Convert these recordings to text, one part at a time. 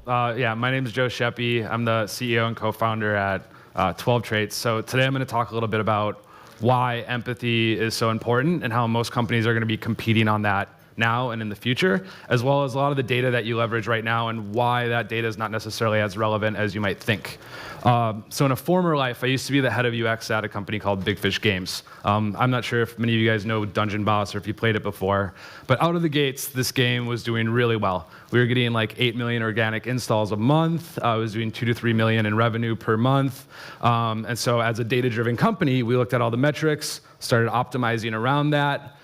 Yeah, my name is Joe Schaeppi. I'm the CEO and co-founder at 12 Traits. So today I'm going to talk a little bit about why empathy is so important and how most companies are going to be competing on that now and in the future, as well as a lot of the data that you leverage right now and why that data is not necessarily as relevant as you might think. So in a former life, I used to be the head of UX at a company called Big Fish Games. I'm not sure if many of you guys know Dungeon Boss or if you played it before, but out of the gates, this game was doing really well. We were getting like 8 million organic installs a month. I was doing 2 to 3 million in revenue per month. And so as a data-driven company, we looked at all the metrics, started optimizing around that.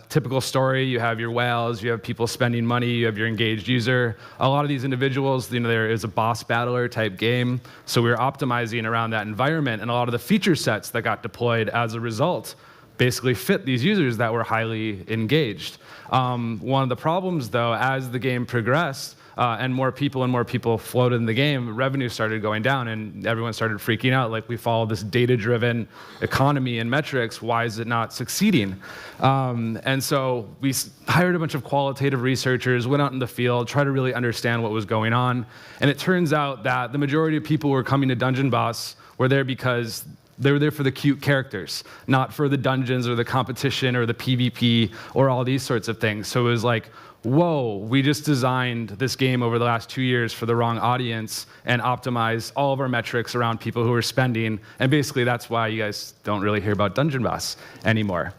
Typical story, you have your whales, you have people spending money, you have your engaged user. A lot of these individuals, there is a boss battler type game. So we were optimizing around that environment, and a lot of the feature sets that got deployed as a result basically fit these users that were highly engaged. One of the problems, though, as the game progressed, and more people floated in the game, revenue started going down and everyone started freaking out. Like, we follow this data-driven economy and metrics, why is it not succeeding? And so we hired a bunch of qualitative researchers, went out in the field, tried to really understand what was going on. And it turns out that the majority of people who were coming to Dungeon Boss were there because they were there for the cute characters, not for the dungeons or the competition or the PvP or all these sorts of things. So it was like, whoa, we just designed this game over the last 2 years for the wrong audience and optimized all of our metrics around people who are spending. And basically, that's why you guys don't really hear about Dungeon Boss anymore.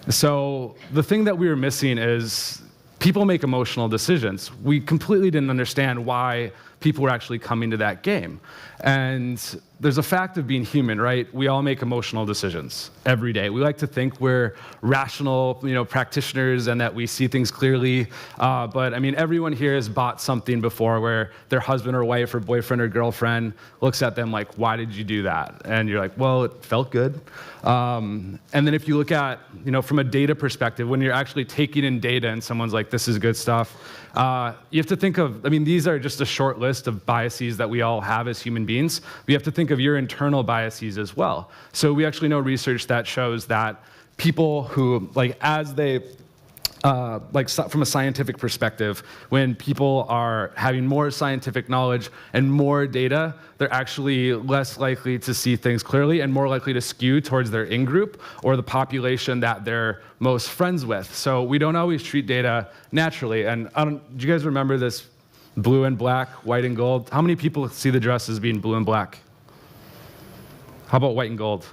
So the thing that we were missing is people make emotional decisions. We completely didn't understand why people were actually coming to that game. And there's a fact of being human, right? We all make emotional decisions every day. We like to think we're rational, practitioners and that we see things clearly. But I mean, everyone here has bought something before where their husband or wife or boyfriend or girlfriend looks at them like, why did you do that? And you're like, well, it felt good. And then if you look at, from a data perspective, when you're actually taking in data and someone's like, this is good stuff, you have to think of, these are just a short list of biases that we all have as human beings. We have to think of your internal biases as well. So we actually know research that shows that people who, as they, from a scientific perspective, when people are having more scientific knowledge and more data, they're actually less likely to see things clearly and more likely to skew towards their in-group or the population that they're most friends with. So we don't always treat data naturally. And do you guys remember this blue and black, white and gold? How many people see the dress as being blue and black? How about white and gold?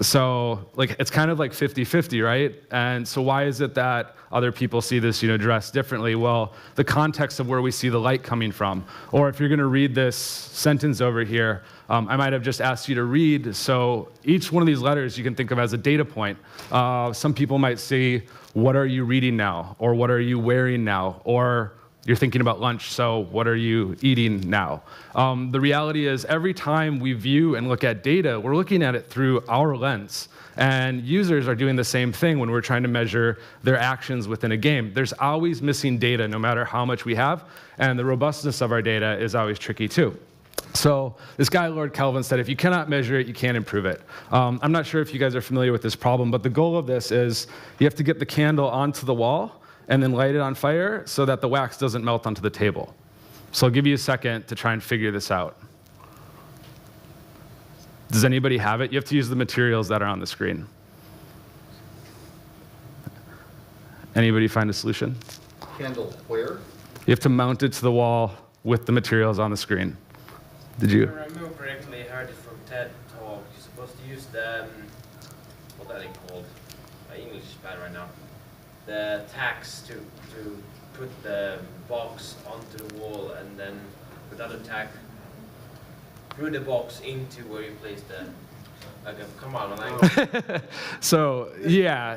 So it's kind of like 50-50, right? And so why is it that other people see this dress differently? Well, the context of where we see the light coming from. Or if you're going to read this sentence over here, I might have just asked you to read. So each one of these letters you can think of as a data point. Some people might say, what are you reading now? Or what are you wearing now? Or you're thinking about lunch, so what are you eating now? The reality is every time we view and look at data, we're looking at it through our lens. And users are doing the same thing when we're trying to measure their actions within a game. There's always missing data no matter how much we have, and the robustness of our data is always tricky too. So this guy, Lord Kelvin, said, if you cannot measure it, you can't improve it. I'm not sure if you guys are familiar with this problem, but the goal of this is you have to get the candle onto the wall and then light it on fire so that the wax doesn't melt onto the table. So I'll give you a second to try and figure this out. Does anybody have it? You have to use the materials that are on the screen. Anybody find a solution? Candle where? You have to mount it to the wall with the materials on the screen. Did you? If I remember correctly, I heard it from TED Talk. You're supposed to use the, what are they called? My English is bad right now. The tacks to put the box onto the wall and then with other tack through the box into where you place the. Okay, come on, So yeah,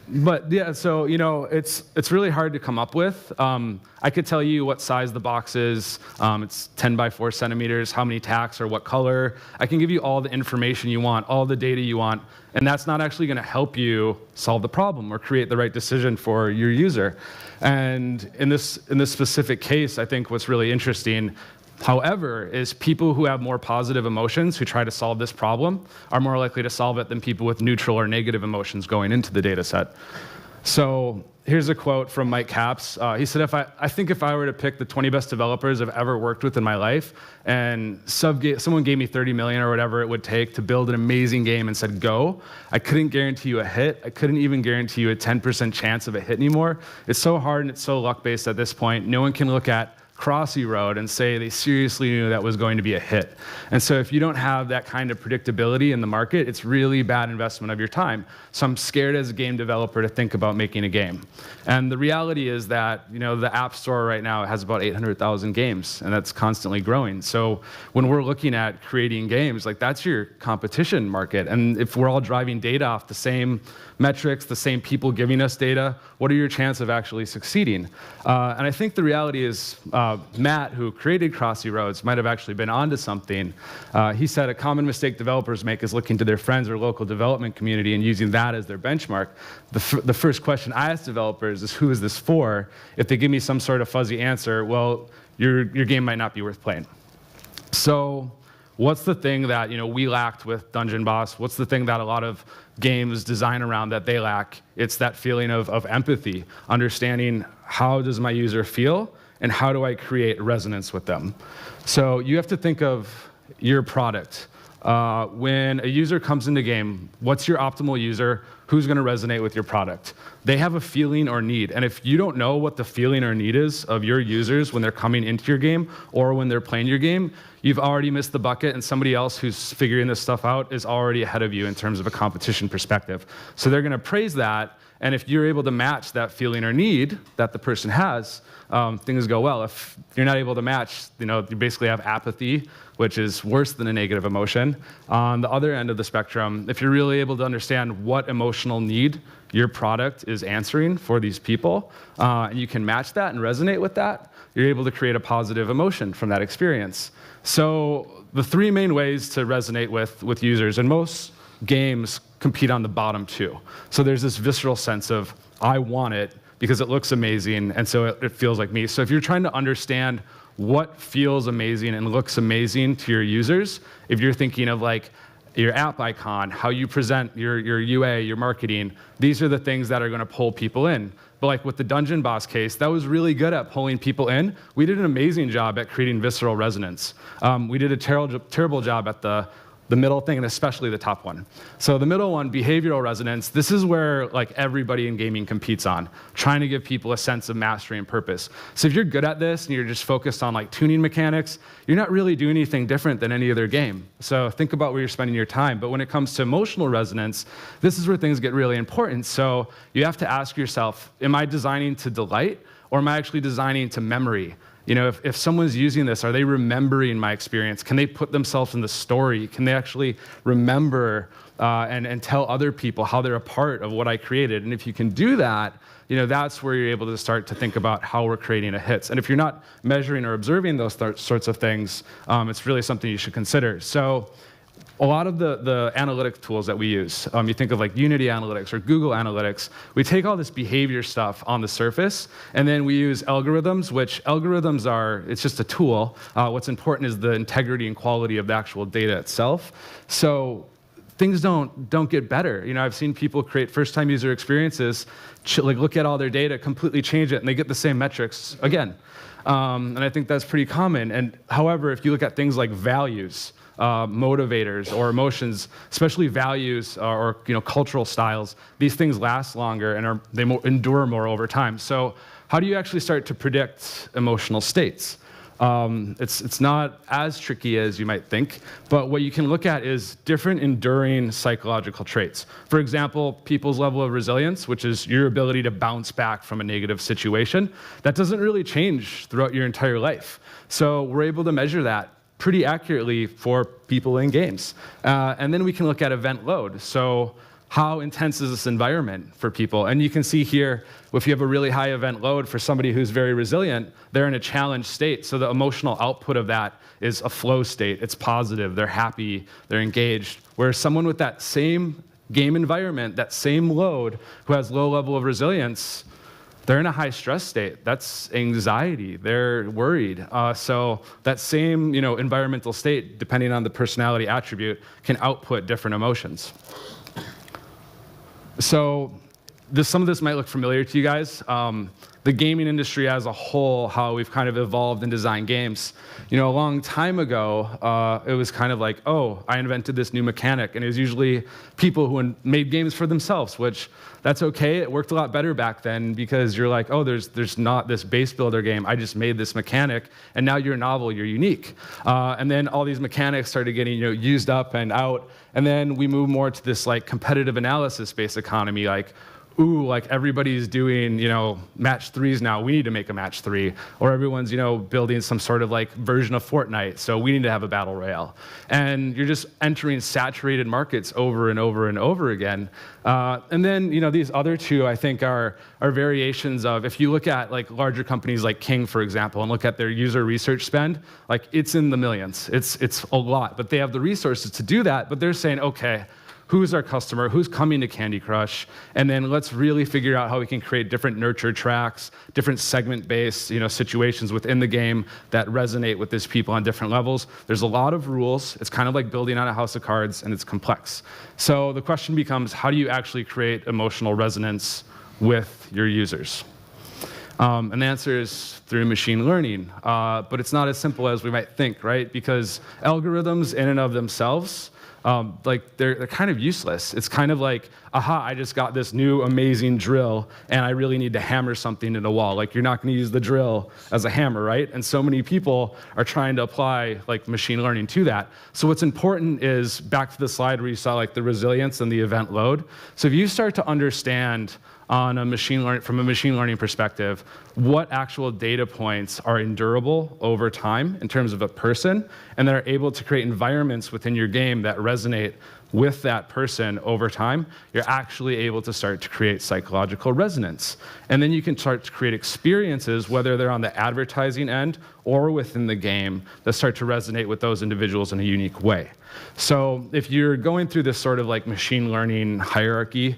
but yeah, so it's really hard to come up with. I could tell you what size the box is. It's 10 by 4 centimeters. How many tacks or what color? I can give you all the information you want, all the data you want, and that's not actually going to help you solve the problem or create the right decision for your user. And in this specific case, I think what's really interesting, however, is people who have more positive emotions who try to solve this problem are more likely to solve it than people with neutral or negative emotions going into the data set. So here's a quote from Mike Capps. He said, I think if I were to pick the 20 best developers I've ever worked with in my life, and someone gave me 30 million or whatever it would take to build an amazing game and said, go, I couldn't guarantee you a hit. I couldn't even guarantee you a 10% chance of a hit anymore. It's so hard and it's so luck-based at this point. No one can look at Crossy Road and say they seriously knew that was going to be a hit. And so if you don't have that kind of predictability in the market, it's really bad investment of your time. So I'm scared as a game developer to think about making a game. And the reality is that, the App Store right now has about 800,000 games, and that's constantly growing. So when we're looking at creating games, that's your competition market. And if we're all driving data off the same metrics, the same people giving us data, what are your chances of actually succeeding? And I think the reality is, Matt, who created Crossy Roads, might have actually been onto something. He said a common mistake developers make is looking to their friends or local development community and using that as their benchmark. The first question I ask developers is, who is this for? If they give me some sort of fuzzy answer, well, your game might not be worth playing. So what's the thing that we lacked with Dungeon Boss? What's the thing that a lot of games design around that they lack? It's that feeling of empathy, understanding how does my user feel and how do I create resonance with them. So you have to think of your product. When a user comes into game, what's your optimal user? Who's going to resonate with your product? They have a feeling or need. And if you don't know what the feeling or need is of your users when they're coming into your game or when they're playing your game, you've already missed the bucket, and somebody else who's figuring this stuff out is already ahead of you in terms of a competition perspective. So they're going to praise that, and if you're able to match that feeling or need that the person has, things go well. If you're not able to match, you basically have apathy, which is worse than a negative emotion. On the other end of the spectrum, if you're really able to understand what emotional need your product is answering for these people, and you can match that and resonate with that, you're able to create a positive emotion from that experience. So the three main ways to resonate with users, and most games compete on the bottom two. So there's this visceral sense of, I want it because it looks amazing, and so it feels like me. So if you're trying to understand what feels amazing and looks amazing to your users, if you're thinking of your app icon, how you present your UA, your marketing, these are the things that are going to pull people in. But with the Dungeon Boss case, that was really good at pulling people in. We did an amazing job at creating visceral resonance. We did a terrible job at the middle thing, and especially the top one. So the middle one, behavioral resonance, this is where everybody in gaming competes on, trying to give people a sense of mastery and purpose. So if you're good at this and you're just focused on tuning mechanics, you're not really doing anything different than any other game. So think about where you're spending your time. But when it comes to emotional resonance, this is where things get really important. So you have to ask yourself, am I designing to delight, or am I actually designing to memory? If someone's using this, are they remembering my experience? Can they put themselves in the story? Can they actually remember and tell other people how they're a part of what I created? And if you can do that, that's where you're able to start to think about how we're creating a hit. And if you're not measuring or observing those sorts of things, it's really something you should consider. So a lot of the analytic tools that we use, you think of Unity Analytics or Google Analytics, we take all this behavior stuff on the surface, and then we use algorithms, which algorithms it's just a tool. What's important is the integrity and quality of the actual data itself. So things don't get better. I've seen people create first-time user experiences, look at all their data, completely change it, and they get the same metrics again. And I think that's pretty common. And however, if you look at things like values, motivators or emotions, especially values or cultural styles, these things last longer and they endure more over time. So how do you actually start to predict emotional states? It's not as tricky as you might think, but what you can look at is different enduring psychological traits. For example, people's level of resilience, which is your ability to bounce back from a negative situation, that doesn't really change throughout your entire life. So we're able to measure that pretty accurately for people in games. And then we can look at event load. So how intense is this environment for people? And you can see here, if you have a really high event load for somebody who's very resilient, they're in a challenged state. So the emotional output of that is a flow state. It's positive, they're happy, they're engaged. Whereas someone with that same game environment, that same load, who has low level of resilience, they're in a high stress state. That's anxiety. They're worried. So that same environmental state, depending on the personality attribute, can output different emotions. So some of this might look familiar to you guys. The gaming industry as a whole, how we've kind of evolved and designed games. A long time ago, it was kind of like, oh, I invented this new mechanic, and it was usually people who made games for themselves, which that's okay. It worked a lot better back then because you're like, oh, there's not this base builder game. I just made this mechanic, and now you're novel, you're unique. And then all these mechanics started getting used up and out, and then we moved more to this like competitive analysis-based economy, like, ooh, like everybody's doing, match 3s now. We need to make a match 3. Or everyone's, building some sort of like version of Fortnite. So we need to have a battle royale. And you're just entering saturated markets over and over and over again. And then, these other two, I think, are variations of, if you look at like larger companies like King, for example, and look at their user research spend, like it's in the millions. It's a lot, but they have the resources to do that. But they're saying, okay, who's our customer, who's coming to Candy Crush, and then let's really figure out how we can create different nurture tracks, different segment-based situations within the game that resonate with these people on different levels. There's a lot of rules. It's kind of like building on a house of cards, and it's complex. So the question becomes, how do you actually create emotional resonance with your users? And the answer is through machine learning. But it's not as simple as we might think, right? Because algorithms in and of themselves, they're kind of useless. It's kind of like, aha, I just got this new amazing drill, and I really need to hammer something in a wall. Like, you're not going to use the drill as a hammer, right? And so many people are trying to apply like machine learning to that. So what's important is, back to the slide where you saw like the resilience and the event load. So if you start to understand from a machine learning perspective, what actual data points are endurable over time in terms of a person, and that are able to create environments within your game that resonate with that person over time, you're actually able to start to create psychological resonance. And then you can start to create experiences, whether they're on the advertising end or within the game, that start to resonate with those individuals in a unique way. So if you're going through this sort of like machine learning hierarchy,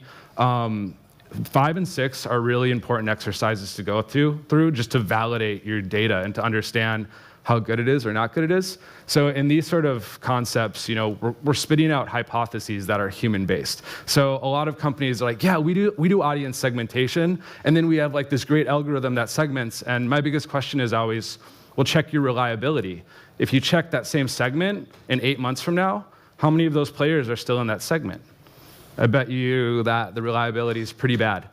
5 and 6 are really important exercises to go through just to validate your data and to understand how good it is or not good it is. So in these sort of concepts, we're spitting out hypotheses that are human-based. So a lot of companies are like, yeah, we do audience segmentation, and then we have like this great algorithm that segments. And my biggest question is always, well, check your reliability. If you check that same segment in 8 months from now, how many of those players are still in that segment? I bet you that the reliability is pretty bad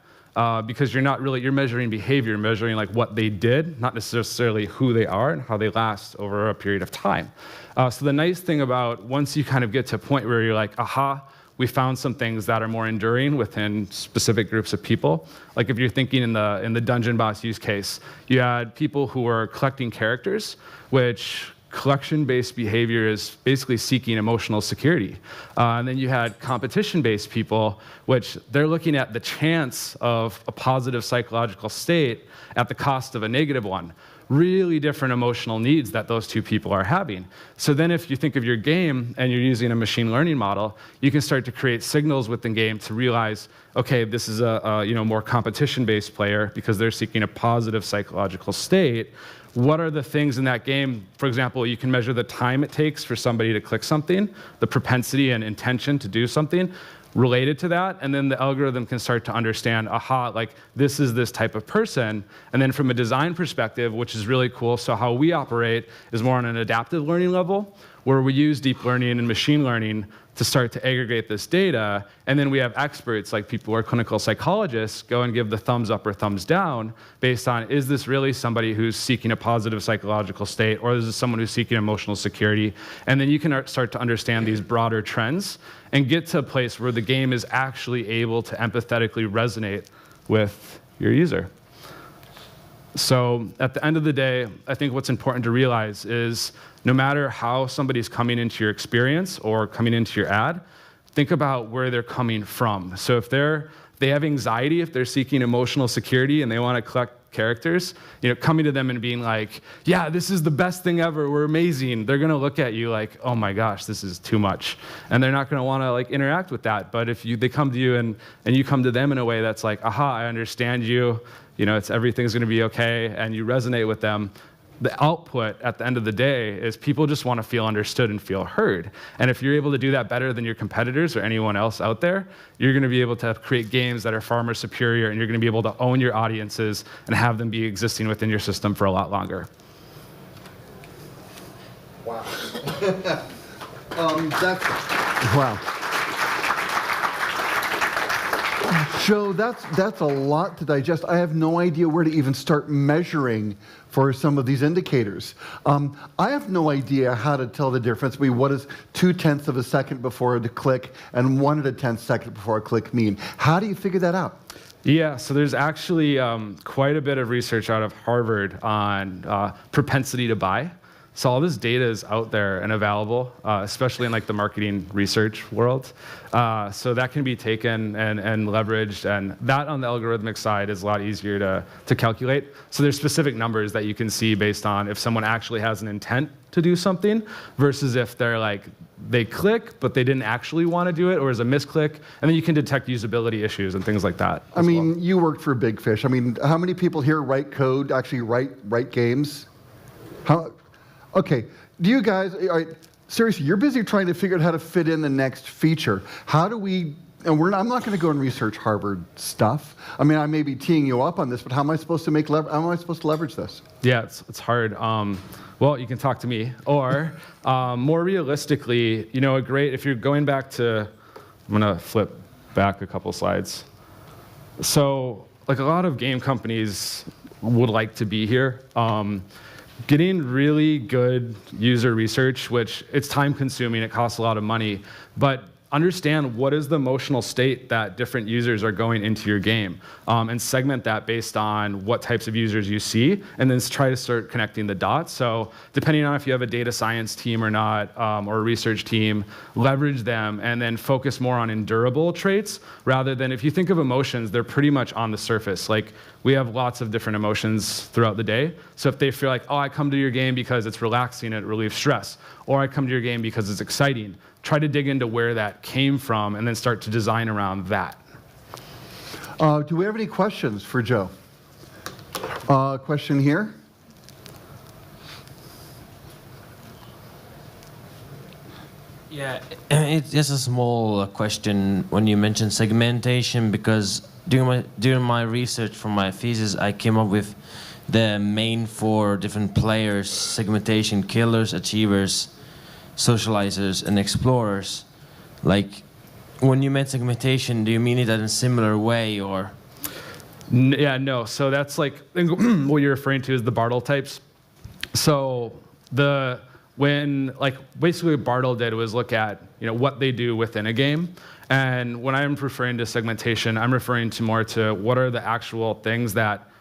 because you're measuring behavior, measuring like what they did, not necessarily who they are and how they last over a period of time. So the nice thing about once you kind of get to a point where you're like, aha, we found some things that are more enduring within specific groups of people. Like if you're thinking in the dungeon boss use case, you had people who were collecting characters, which collection-based behavior is basically seeking emotional security. And then you had competition-based people, which they're looking at the chance of a positive psychological state at the cost of a negative one. Really different emotional needs that those two people are having. So then if you think of your game and you're using a machine learning model, you can start to create signals within game to realize, okay, this is a more competition-based player because they're seeking a positive psychological state. What are the things in that game? For example, you can measure the time it takes for somebody to click something, the propensity and intention to do something related to that, and then the algorithm can start to understand, aha, like this is this type of person. And then from a design perspective, which is really cool, so how we operate is more on an adaptive learning level, where we use deep learning and machine learning to start to aggregate this data. And then we have experts, like people who are clinical psychologists, go and give the thumbs up or thumbs down based on, is this really somebody who's seeking a positive psychological state, or is this someone who's seeking emotional security? And then you can start to understand these broader trends and get to a place where the game is actually able to empathetically resonate with your user. So at the end of the day, I think what's important to realize is no matter how somebody's coming into your experience or coming into your ad, think about where they're coming from. So if they have anxiety, if they're seeking emotional security and they want to collect characters, coming to them and being like, yeah, this is the best thing ever, we're amazing, they're going to look at you like, oh my gosh, this is too much. And they're not going to want to like interact with that. But if they come to you and you come to them in a way that's like, aha, I understand you, everything's going to be okay, and you resonate with them, the output at the end of the day is people just want to feel understood and feel heard. And if you're able to do that better than your competitors or anyone else out there, you're going to be able to create games that are far more superior, and you're going to be able to own your audiences and have them be existing within your system for a lot longer. Wow. Wow. Joe, that's a lot to digest. I have no idea where to even start measuring for some of these indicators. I have no idea how to tell the difference between what is 0.2 of a second before a click and 1/10 second before a click mean. How do you figure that out? Yeah, so there's actually quite a bit of research out of Harvard on propensity to buy. So all this data is out there and available, especially in like the marketing research world. So that can be taken and leveraged, and that on the algorithmic side is a lot easier to calculate. So there's specific numbers that you can see based on if someone actually has an intent to do something versus if they're like, they click, but they didn't actually want to do it, or is a misclick, and then you can detect usability issues and things like that. I mean, you worked for Big Fish. I mean, how many people here write code, actually write games? Okay, do you guys, seriously, you're busy trying to figure out how to fit in the next feature. How do we, and I'm not going to go and research Harvard stuff. I mean, I may be teeing you up on this, but how am I supposed to leverage this? Yeah, it's hard. Well, you can talk to me, or more realistically, if you're going back to, I'm going to flip back a couple slides. So, like a lot of game companies would like to be here. Getting really good user research, which it's time consuming, it costs a lot of money, but understand what is the emotional state that different users are going into your game, and segment that based on what types of users you see, and then try to start connecting the dots. So depending on if you have a data science team or not, or a research team, leverage them and then focus more on endurable traits rather than, if you think of emotions, they're pretty much on the surface. Like, we have lots of different emotions throughout the day. So if they feel like, oh, I come to your game because it's relaxing, it relieves stress, or I come to your game because it's exciting, try to dig into where that came from and then start to design around that. Do we have any questions for Joe? Question here? Yeah, it's just a small question when you mentioned segmentation, because during my research for my thesis, I came up with the main 4 different players: segmentation, killers, achievers, socializers, and explorers. Like, when you meant segmentation, do you mean it in a similar way, or? Yeah, no. So that's like what you're referring to is the Bartle types. So basically what Bartle did was look at what they do within a game. And when I'm referring to segmentation, I'm referring to more to what are the actual things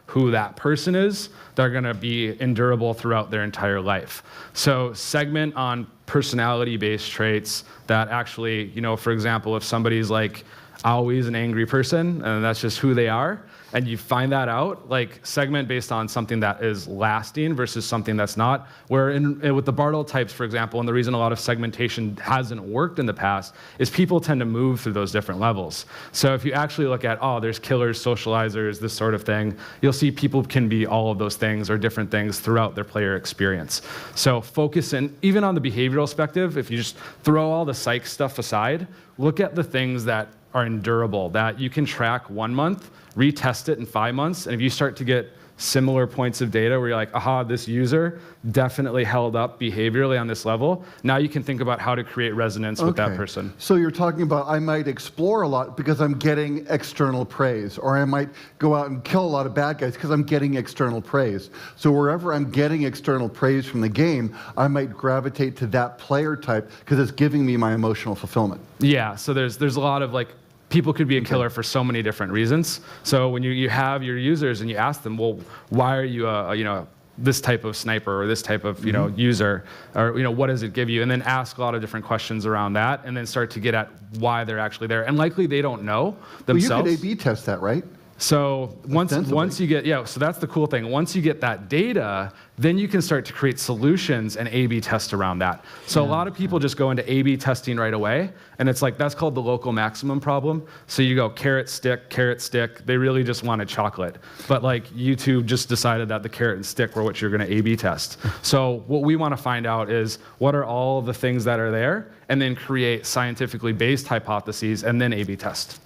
who that person is that are going to be endurable throughout their entire life. So segment on personality-based traits that actually, for example, if somebody's like always an angry person and that's just who they are, and you find that out, like segment based on something that is lasting versus something that's not. Where with the Bartle types, for example, and the reason a lot of segmentation hasn't worked in the past is people tend to move through those different levels. So if you actually look at, there's killers, socializers, this sort of thing, you'll see people can be all of those things or different things throughout their player experience. So focus in, even on the behavioral perspective, if you just throw all the psych stuff aside, look at the things that are endurable, that you can track 1 month, retest it in 5 months, and if you start to get similar points of data where you're like, aha, this user definitely held up behaviorally on this level, now you can think about how to create resonance with that person. So you're talking about, I might explore a lot because I'm getting external praise, or I might go out and kill a lot of bad guys because I'm getting external praise. So wherever I'm getting external praise from the game, I might gravitate to that player type because it's giving me my emotional fulfillment. Yeah, so there's a lot of like, people could be a killer for so many different reasons. So when you have your users and you ask them, well, why are you this type of sniper or this type of user, or what does it give you? And then ask a lot of different questions around that, and then start to get at why they're actually there. And likely they don't know themselves. Well, you could A/B test that, right? So Ostensibly. once you get, so that's the cool thing. Once you get that data, then you can start to create solutions and A/B test around that. So a lot of people just go into A/B testing right away, and it's like, that's called the local maximum problem. So you go carrot, stick, they really just wanted chocolate. But like YouTube just decided that the carrot and stick were what you're gonna A/B test. So what we wanna find out is what are all the things that are there, and then create scientifically based hypotheses, and then A/B test.